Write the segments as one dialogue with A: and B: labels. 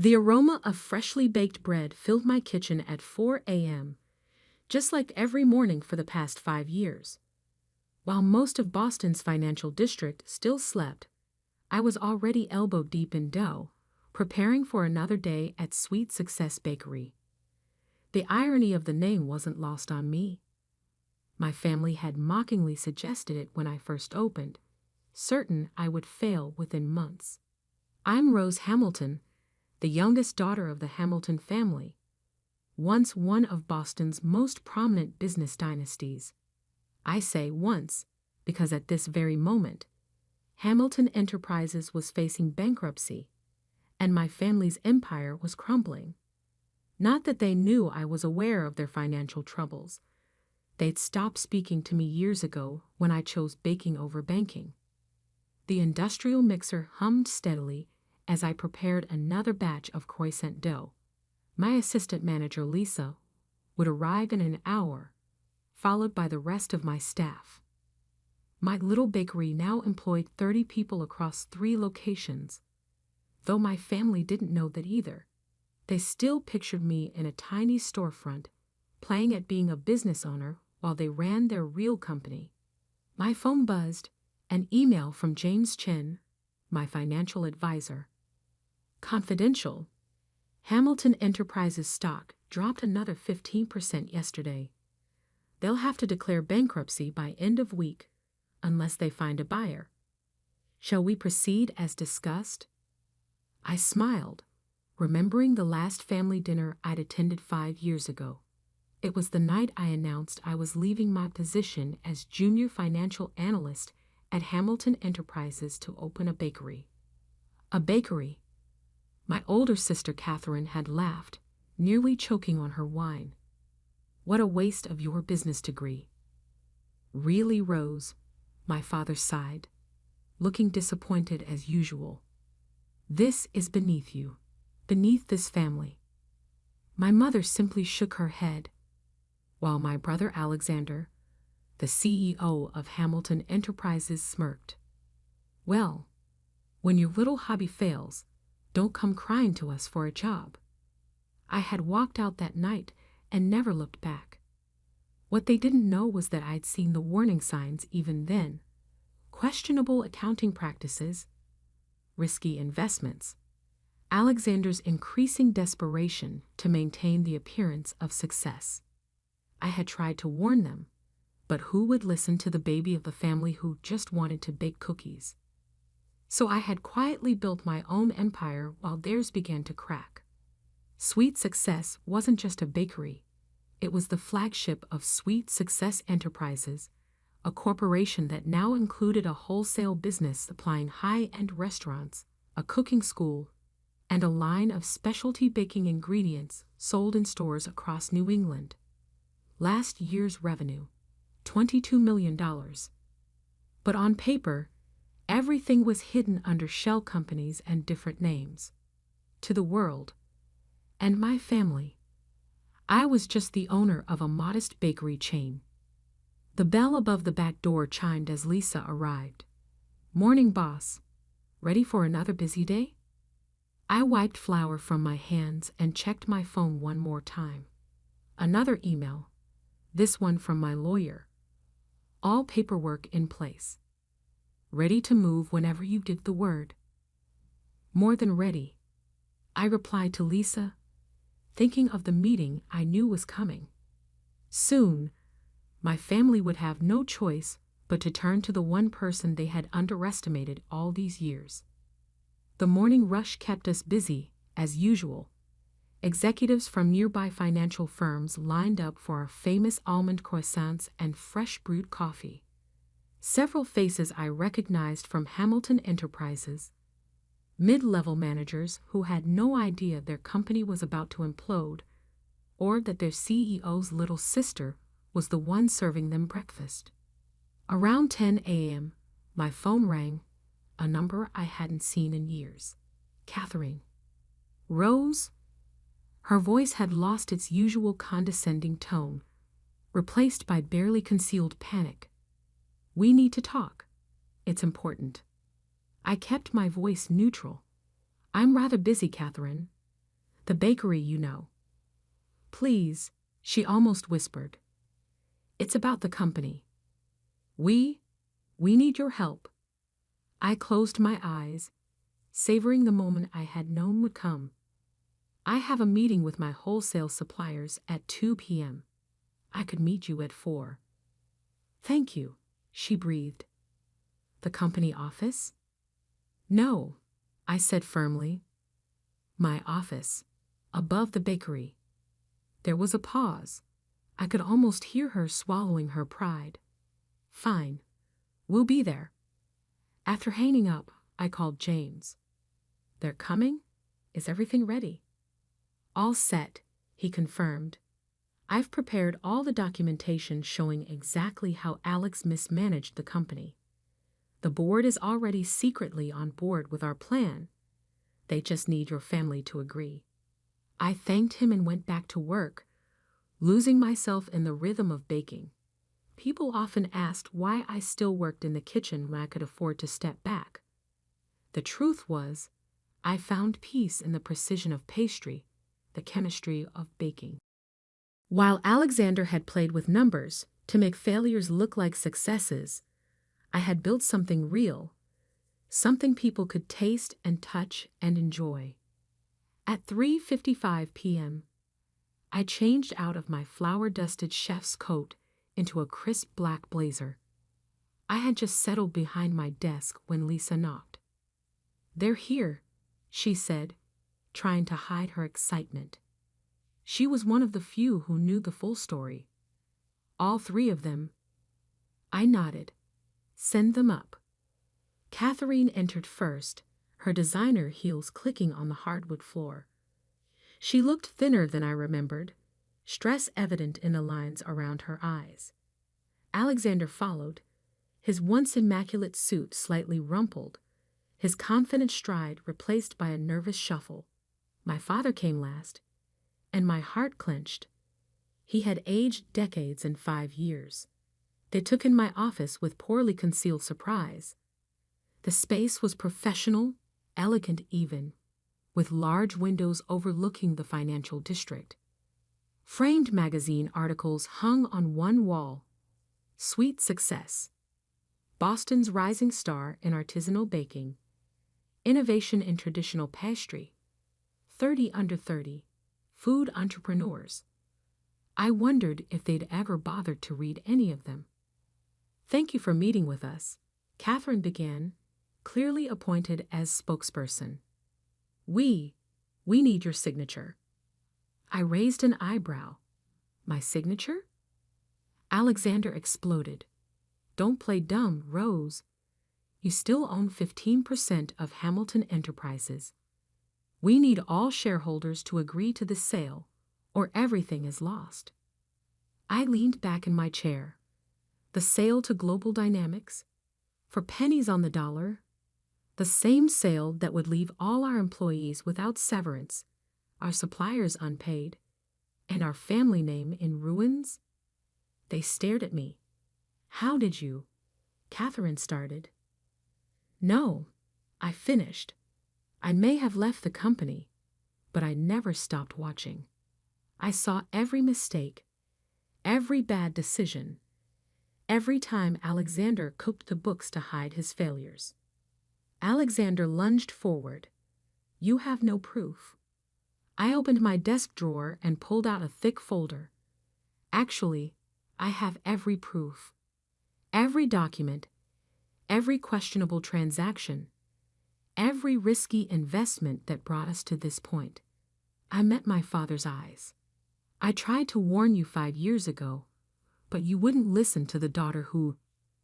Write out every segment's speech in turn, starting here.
A: The aroma of freshly baked bread filled my kitchen at 4 a.m., just like every morning for the past 5 years. While most of Boston's financial district still slept, I was already elbow-deep in dough, preparing for another day at Sweet Success Bakery. The irony of the name wasn't lost on me. My family had mockingly suggested it when I first opened, certain I would fail within months. I'm Rose Hamilton, the youngest daughter of the Hamilton family, once one of Boston's most prominent business dynasties. I say once because at this very moment, Hamilton Enterprises was facing bankruptcy, and my family's empire was crumbling. Not that they knew I was aware of their financial troubles. They'd stopped speaking to me years ago when I chose baking over banking. The industrial mixer hummed steadily as I prepared another batch of croissant dough. My assistant manager, Lisa, would arrive in an hour, followed by the rest of my staff. My little bakery now employed 30 people across 3 locations. Though my family didn't know that either, they still pictured me in a tiny storefront, playing at being a business owner while they ran their real company. My phone buzzed, an email from James Chen, my financial advisor. Confidential. Hamilton Enterprises stock dropped another 15% yesterday. They'll have to declare bankruptcy by end of week, unless they find a buyer. Shall we proceed as discussed? I smiled, remembering the last family dinner I'd attended 5 years ago. It was the night I announced I was leaving my position as junior financial analyst at Hamilton Enterprises to open a bakery. A bakery. My older sister Catherine had laughed, nearly choking on her wine. What a waste of your business degree. Really, Rose? My father sighed, looking disappointed as usual. This is beneath you, beneath this family. My mother simply shook her head, while my brother Alexander, the CEO of Hamilton Enterprises, smirked. Well, when your little hobby fails, don't come crying to us for a job. I had walked out that night and never looked back. What they didn't know was that I'd seen the warning signs even then. Questionable accounting practices, risky investments, Alexander's increasing desperation to maintain the appearance of success. I had tried to warn them, but who would listen to the baby of the family who just wanted to bake cookies? So I had quietly built my own empire while theirs began to crack. Sweet Success wasn't just a bakery. It was the flagship of Sweet Success Enterprises, a corporation that now included a wholesale business supplying high-end restaurants, a cooking school, and a line of specialty baking ingredients sold in stores across New England. Last year's revenue, $22 million. But on paper, everything was hidden under shell companies and different names. To the world, and my family, I was just the owner of a modest bakery chain. The bell above the back door chimed as Lisa arrived. Morning, boss. Ready for another busy day? I wiped flour from my hands and checked my phone one more time. Another email, this one from my lawyer. All paperwork in place. Ready to move whenever you give the word. More than ready, I replied to Lisa, thinking of the meeting I knew was coming. Soon, my family would have no choice but to turn to the one person they had underestimated all these years. The morning rush kept us busy, as usual. Executives from nearby financial firms lined up for our famous almond croissants and fresh brewed coffee. Several faces I recognized from Hamilton Enterprises. Mid-level managers who had no idea their company was about to implode, or that their CEO's little sister was the one serving them breakfast. Around 10 a.m., my phone rang, a number I hadn't seen in years. Catherine. Rose? Her voice had lost its usual condescending tone, replaced by barely concealed panic. We need to talk. It's important. I kept my voice neutral. I'm rather busy, Catherine. The bakery, you know. Please, she almost whispered. It's about the company. We need your help. I closed my eyes, savoring the moment I had known would come. I have a meeting with my wholesale suppliers at 2 p.m. I could meet you at 4. Thank you, she breathed. The company office? No, I said firmly. My office, above the bakery. There was a pause. I could almost hear her swallowing her pride. Fine, we'll be there. After hanging up, I called James. They're coming? Is everything ready? All set, he confirmed. I've prepared all the documentation showing exactly how Alex mismanaged the company. The board is already secretly on board with our plan. They just need your family to agree. I thanked him and went back to work, losing myself in the rhythm of baking. People often asked why I still worked in the kitchen when I could afford to step back. The truth was, I found peace in the precision of pastry, the chemistry of baking. While Alexander had played with numbers to make failures look like successes, I had built something real, something people could taste and touch and enjoy. At 3:55 p.m., I changed out of my flour-dusted chef's coat into a crisp black blazer. I had just settled behind my desk when Lisa knocked. They're here, she said, trying to hide her excitement. She was one of the few who knew the full story. All 3 of them. I nodded. Send them up. Catherine entered first, her designer heels clicking on the hardwood floor. She looked thinner than I remembered, stress evident in the lines around her eyes. Alexander followed, his once immaculate suit slightly rumpled, his confident stride replaced by a nervous shuffle. My father came last, and my heart clenched. He had aged decades in 5 years. They took in my office with poorly concealed surprise. The space was professional, elegant even, with large windows overlooking the financial district. Framed magazine articles hung on one wall. Sweet Success, Boston's rising star in artisanal baking, innovation in traditional pastry, 30 under 30, food entrepreneurs. I wondered if they'd ever bothered to read any of them. Thank you for meeting with us, Catherine began, clearly appointed as spokesperson. We need your signature. I raised an eyebrow. My signature? Alexander exploded. Don't play dumb, Rose. You still own 15% of Hamilton Enterprises. We need all shareholders to agree to the sale, or everything is lost. I leaned back in my chair. The sale to Global Dynamics? For pennies on the dollar? The same sale that would leave all our employees without severance, our suppliers unpaid, and our family name in ruins? They stared at me. How did you? Catherine started. No, I finished. I may have left the company, but I never stopped watching. I saw every mistake, every bad decision, every time Alexander cooked the books to hide his failures. Alexander lunged forward. You have no proof. I opened my desk drawer and pulled out a thick folder. Actually, I have every proof. Every document, every questionable transaction, every risky investment that brought us to this point. I met my father's eyes. I tried to warn you 5 years ago, but you wouldn't listen to the daughter who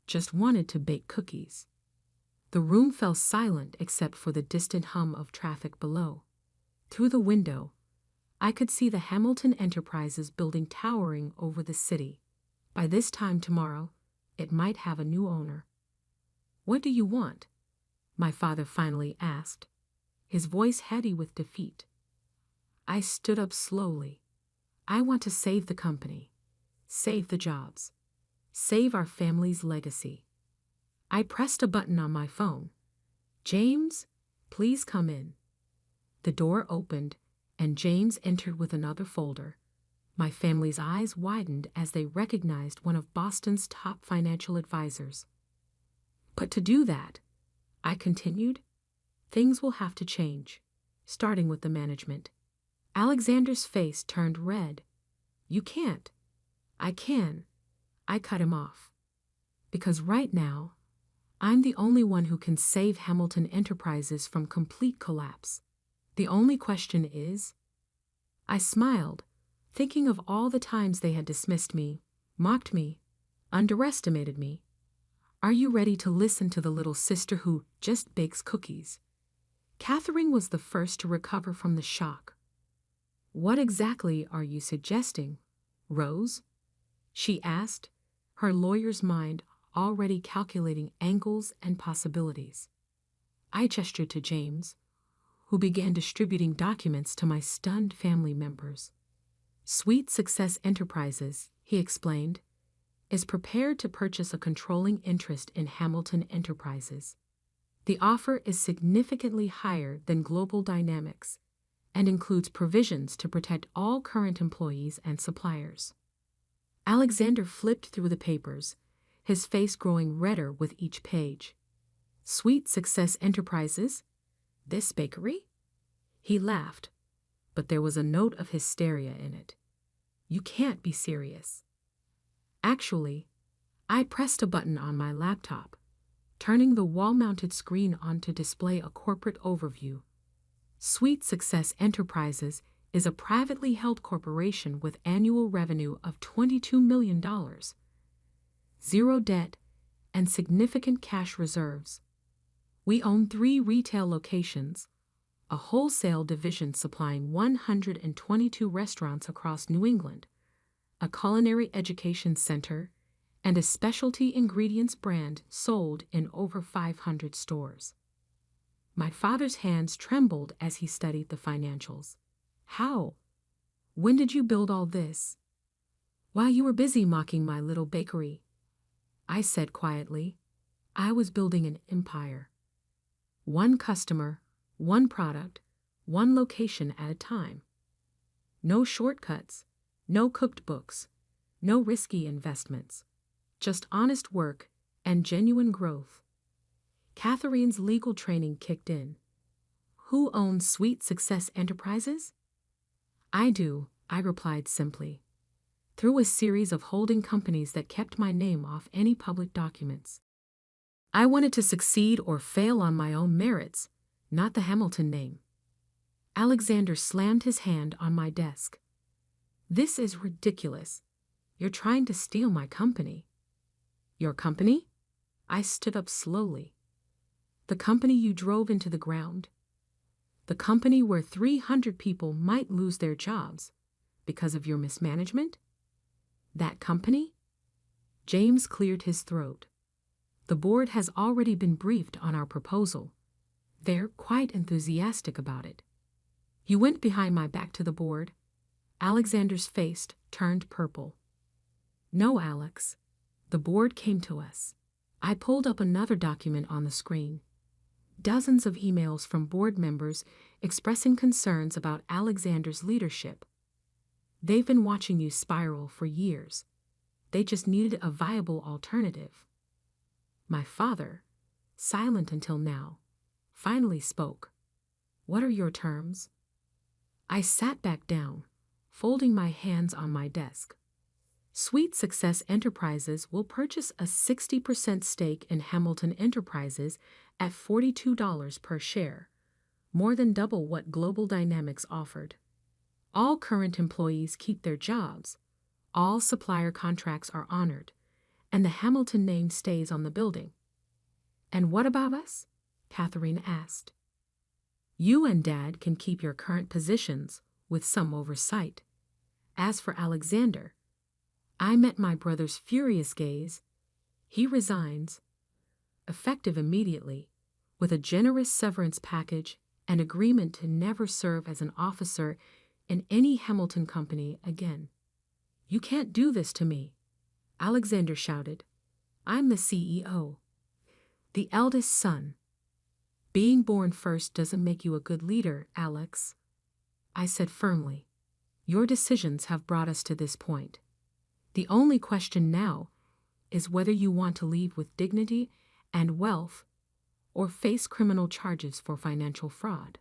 A: just wanted to bake cookies. The room fell silent except for the distant hum of traffic below. Through the window, I could see the Hamilton Enterprises building towering over the city. By this time tomorrow, it might have a new owner. What do you want? My father finally asked, his voice heady with defeat. I stood up slowly. I want to save the company, save the jobs, save our family's legacy. I pressed a button on my phone. James, please come in. The door opened, and James entered with another folder. My family's eyes widened as they recognized one of Boston's top financial advisors. But to do that, I continued, things will have to change, starting with the management. Alexander's face turned red. You can't. I can. I cut him off. Because right now, I'm the only one who can save Hamilton Enterprises from complete collapse. The only question is, I smiled, thinking of all the times they had dismissed me, mocked me, underestimated me. Are you ready to listen to the little sister who just bakes cookies? Catherine was the first to recover from the shock. What exactly are you suggesting, Rose? She asked, her lawyer's mind already calculating angles and possibilities. I gestured to James, who began distributing documents to my stunned family members. Sweet Success Enterprises, he explained, is prepared to purchase a controlling interest in Hamilton Enterprises. The offer is significantly higher than Global Dynamics and includes provisions to protect all current employees and suppliers. Alexander flipped through the papers, his face growing redder with each page. Sweet Success Enterprises? This bakery? He laughed, but there was a note of hysteria in it. You can't be serious. Actually, I pressed a button on my laptop, turning the wall-mounted screen on to display a corporate overview. Sweet Success Enterprises is a privately held corporation with annual revenue of $22 million, zero debt, and significant cash reserves. We own 3 retail locations, a wholesale division supplying 122 restaurants across New England, a culinary education center, and a specialty ingredients brand sold in over 500 stores. My father's hands trembled as he studied the financials. How? When did you build all this? While you were busy mocking my little bakery, I said quietly. I was building an empire. One customer, one product, one location at a time. No shortcuts, no cooked books, no risky investments. Just honest work and genuine growth. Catherine's legal training kicked in. Who owns Sweet Success Enterprises? I do, I replied simply. Through a series of holding companies that kept my name off any public documents. I wanted to succeed or fail on my own merits, not the Hamilton name. Alexander slammed his hand on my desk. This is ridiculous. You're trying to steal my company. Your company? I stood up slowly. The company you drove into the ground. The company where 300 people might lose their jobs because of your mismanagement? That company? James cleared his throat. The board has already been briefed on our proposal. They're quite enthusiastic about it. You went behind my back to the board. Alexander's face turned purple. No, Alex. The board came to us. I pulled up another document on the screen. Dozens of emails from board members expressing concerns about Alexander's leadership. They've been watching you spiral for years. They just needed a viable alternative. My father, silent until now, finally spoke. What are your terms? I sat back down, folding my hands on my desk. Sweet Success Enterprises will purchase a 60% stake in Hamilton Enterprises at $42 per share, more than double what Global Dynamics offered. All current employees keep their jobs, all supplier contracts are honored, and the Hamilton name stays on the building. And what about us? Catherine asked. You and Dad can keep your current positions with some oversight. As for Alexander, I met my brother's furious gaze. He resigns, effective immediately, with a generous severance package and agreement to never serve as an officer in any Hamilton company again. You can't do this to me, Alexander shouted. I'm the CEO, the eldest son. Being born first doesn't make you a good leader, Alex. I said firmly. Your decisions have brought us to this point. The only question now is whether you want to leave with dignity and wealth or face criminal charges for financial fraud.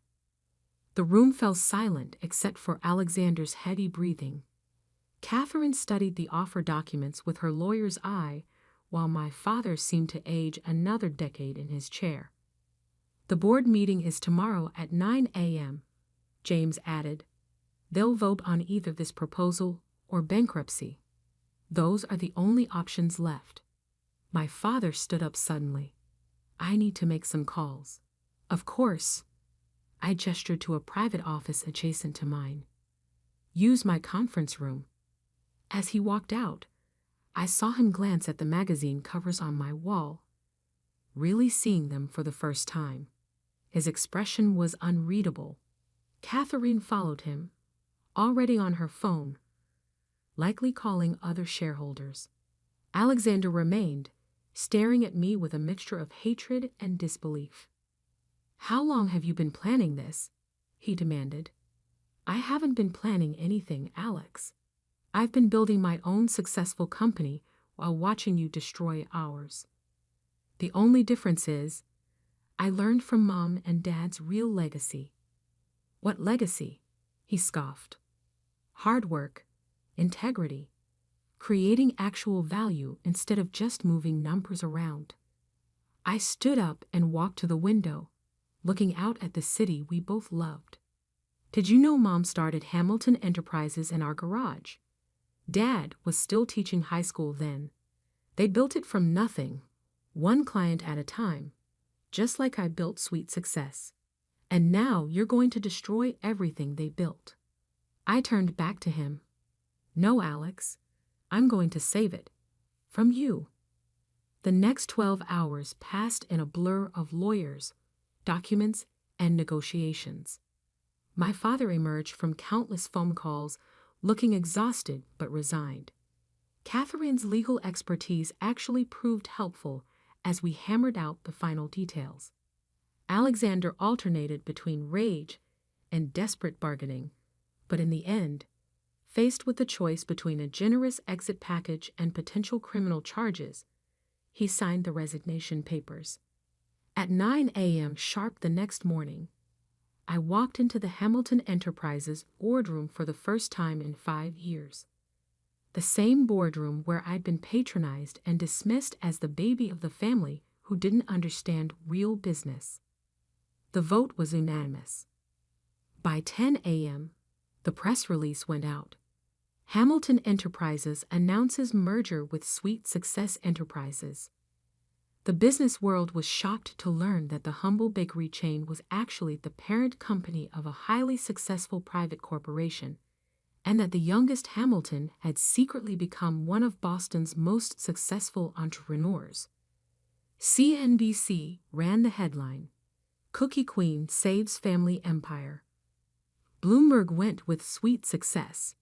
A: The room fell silent except for Alexander's heavy breathing. Catherine studied the offer documents with her lawyer's eye, while my father seemed to age another decade in his chair. The board meeting is tomorrow at 9 a.m., James added. They'll vote on either this proposal or bankruptcy. Those are the only options left. My father stood up suddenly. I need to make some calls. Of course. I gestured to a private office adjacent to mine. Use my conference room. As he walked out, I saw him glance at the magazine covers on my wall, really seeing them for the first time. His expression was unreadable. Catherine followed him, already on her phone, likely calling other shareholders. Alexander remained, staring at me with a mixture of hatred and disbelief. How long have you been planning this? He demanded. I haven't been planning anything, Alex. I've been building my own successful company while watching you destroy ours. The only difference is, I learned from Mom and Dad's real legacy. What legacy? He scoffed. Hard work, integrity, creating actual value instead of just moving numbers around. I stood up and walked to the window, looking out at the city we both loved. Did you know Mom started Hamilton Enterprises in our garage? Dad was still teaching high school then. They built it from nothing, one client at a time, just like I built Sweet Success. And now you're going to destroy everything they built. I turned back to him. No, Alex, I'm going to save it. From you. The next 12 hours passed in a blur of lawyers, documents, and negotiations. My father emerged from countless phone calls, looking exhausted but resigned. Catherine's legal expertise actually proved helpful as we hammered out the final details. Alexander alternated between rage and desperate bargaining, but in the end, faced with the choice between a generous exit package and potential criminal charges, he signed the resignation papers. At 9 a.m. sharp the next morning, I walked into the Hamilton Enterprises boardroom for the first time in 5 years. The same boardroom where I'd been patronized and dismissed as the baby of the family who didn't understand real business. The vote was unanimous. By 10 a.m., the press release went out. Hamilton Enterprises announces merger with Sweet Success Enterprises. The business world was shocked to learn that the humble bakery chain was actually the parent company of a highly successful private corporation, and that the youngest Hamilton had secretly become one of Boston's most successful entrepreneurs. CNBC ran the headline, Cookie Queen Saves Family Empire. Bloomberg went with Sweet Success,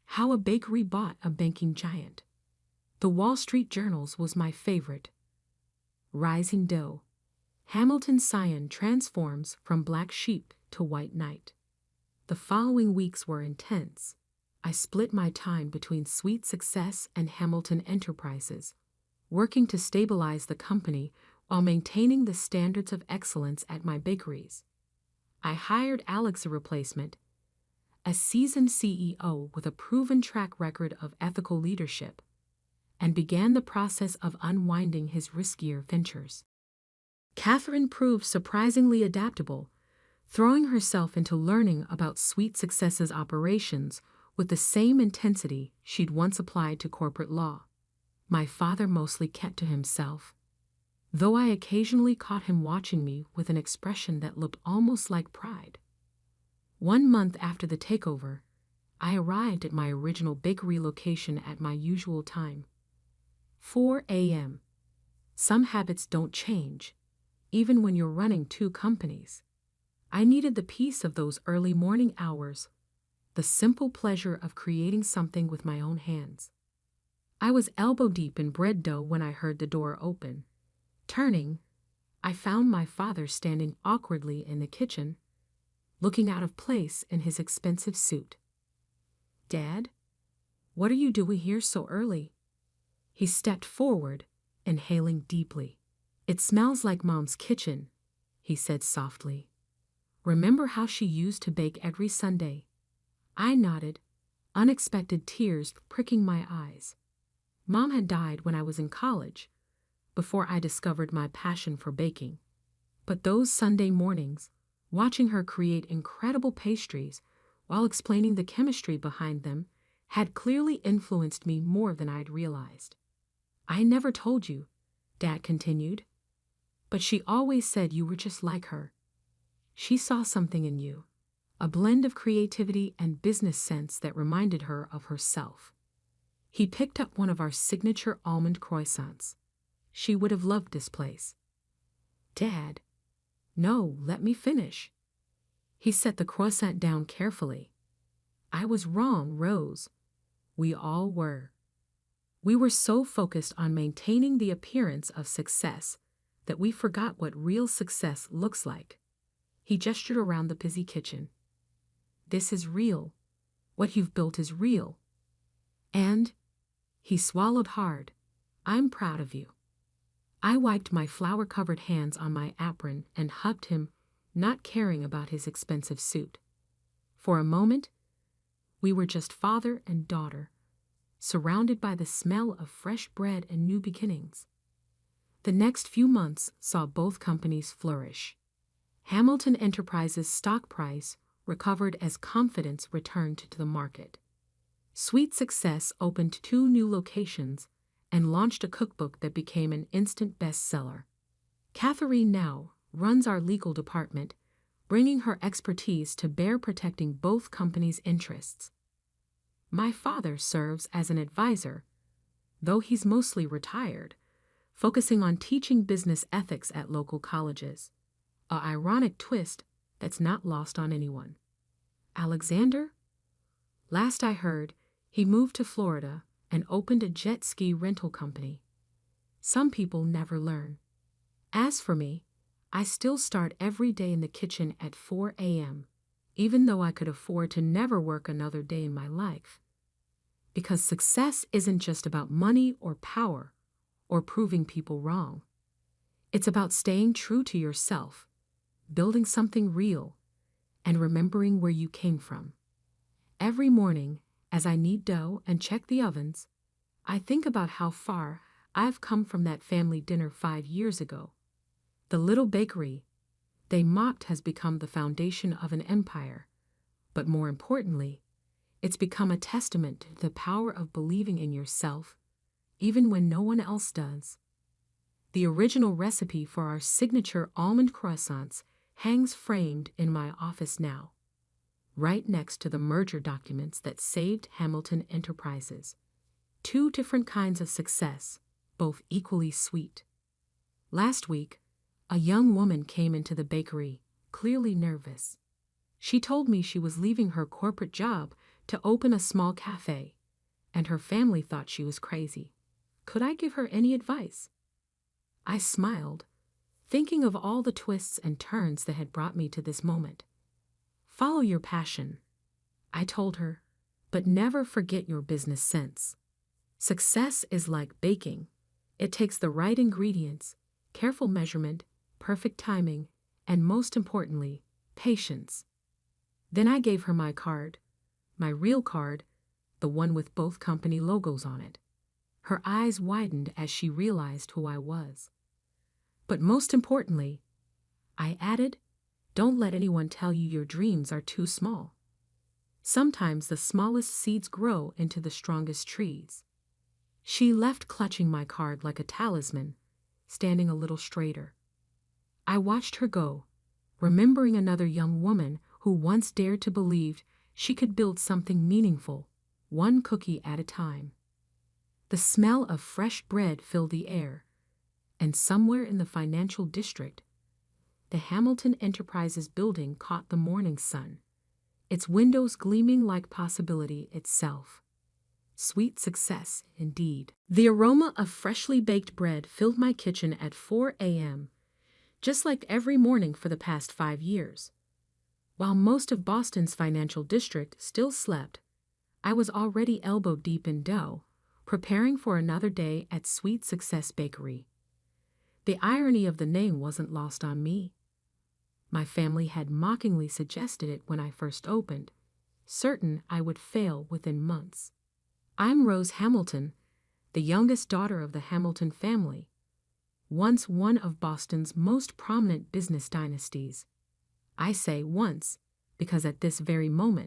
A: How a Bakery Bought a Banking Giant. The Wall Street Journal's was my favorite. Rising Doe. Hamilton Scion transforms from black sheep to white knight. The following weeks were intense. I split my time between Sweet Success and Hamilton Enterprises, working to stabilize the company while maintaining the standards of excellence at my bakeries. I hired Alex a replacement, a seasoned CEO with a proven track record of ethical leadership, and began the process of unwinding his riskier ventures. Catherine proved surprisingly adaptable, throwing herself into learning about Sweet Success's operations with the same intensity she'd once applied to corporate law. My father mostly kept to himself, though I occasionally caught him watching me with an expression that looked almost like pride. 1 month after the takeover, I arrived at my original bakery location at my usual time, 4 a.m. Some habits don't change, even when you're running 2 companies. I needed the peace of those early morning hours, the simple pleasure of creating something with my own hands. I was elbow deep in bread dough when I heard the door open. Turning, I found my father standing awkwardly in the kitchen, looking out of place in his expensive suit. "Dad, what are you doing here so early?" He stepped forward, inhaling deeply. "It smells like Mom's kitchen," he said softly. "Remember how she used to bake every Sunday?" I nodded, unexpected tears pricking my eyes. Mom had died when I was in college, before I discovered my passion for baking. But those Sunday mornings, watching her create incredible pastries while explaining the chemistry behind them, had clearly influenced me more than I'd realized. "I never told you," Dad continued, "but she always said you were just like her. She saw something in you, a blend of creativity and business sense that reminded her of herself." He picked up one of our signature almond croissants. "She would have loved this place." "Dad, no, let me finish." He set the croissant down carefully. "I was wrong, Rose. We all were. We were so focused on maintaining the appearance of success that we forgot what real success looks like." He gestured around the busy kitchen. "This is real. What you've built is real. And," he swallowed hard, "I'm proud of you." I wiped my flour-covered hands on my apron and hugged him, not caring about his expensive suit. For a moment, we were just father and daughter, surrounded by the smell of fresh bread and new beginnings. The next few months saw both companies flourish. Hamilton Enterprises' stock price recovered as confidence returned to the market. Sweet Success opened 2 new locations and launched a cookbook that became an instant bestseller. Catherine now runs our legal department, bringing her expertise to bear protecting both companies' interests. My father serves as an advisor, though he's mostly retired, focusing on teaching business ethics at local colleges. A ironic twist that's not lost on anyone. Alexander? Last I heard, he moved to Florida and opened a jet ski rental company. Some people never learn. As for me, I still start every day in the kitchen at 4 a.m., even though I could afford to never work another day in my life. Because success isn't just about money or power or proving people wrong. It's about staying true to yourself, building something real, and remembering where you came from. Every morning, as I knead dough and check the ovens, I think about how far I've come from that family dinner 5 years ago. The little bakery they mocked has become the foundation of an empire, but more importantly, it's become a testament to the power of believing in yourself, even when no one else does. The original recipe for our signature almond croissants hangs framed in my office now, right next to the merger documents that saved Hamilton Enterprises. 2 different kinds of success, both equally sweet. Last week, a young woman came into the bakery, clearly nervous. She told me she was leaving her corporate job to open a small cafe, and her family thought she was crazy. Could I give her any advice? I smiled, thinking of all the twists and turns that had brought me to this moment. "Follow your passion," I told her, "but never forget your business sense. Success is like baking. It takes the right ingredients, careful measurement, perfect timing, and most importantly, patience." Then I gave her my card, my real card, the one with both company logos on it. Her eyes widened as she realized who I was. But most importantly, I added, "Don't let anyone tell you your dreams are too small. Sometimes the smallest seeds grow into the strongest trees." She left clutching my card like a talisman, standing a little straighter. I watched her go, remembering another young woman who once dared to believe she could build something meaningful, one cookie at a time. The smell of fresh bread filled the air, and somewhere in the financial district, the Hamilton Enterprises building caught the morning sun, its windows gleaming like possibility itself. Sweet success, indeed. The aroma of freshly baked bread filled my kitchen at 4 a.m., just like every morning for the past 5 years. While most of Boston's financial district still slept, I was already elbow-deep in dough, preparing for another day at Sweet Success Bakery. The irony of the name wasn't lost on me. My family had mockingly suggested it when I first opened, certain I would fail within months. I'm Rose Hamilton, the youngest daughter of the Hamilton family, once one of Boston's most prominent business dynasties. I say once, because at this very moment,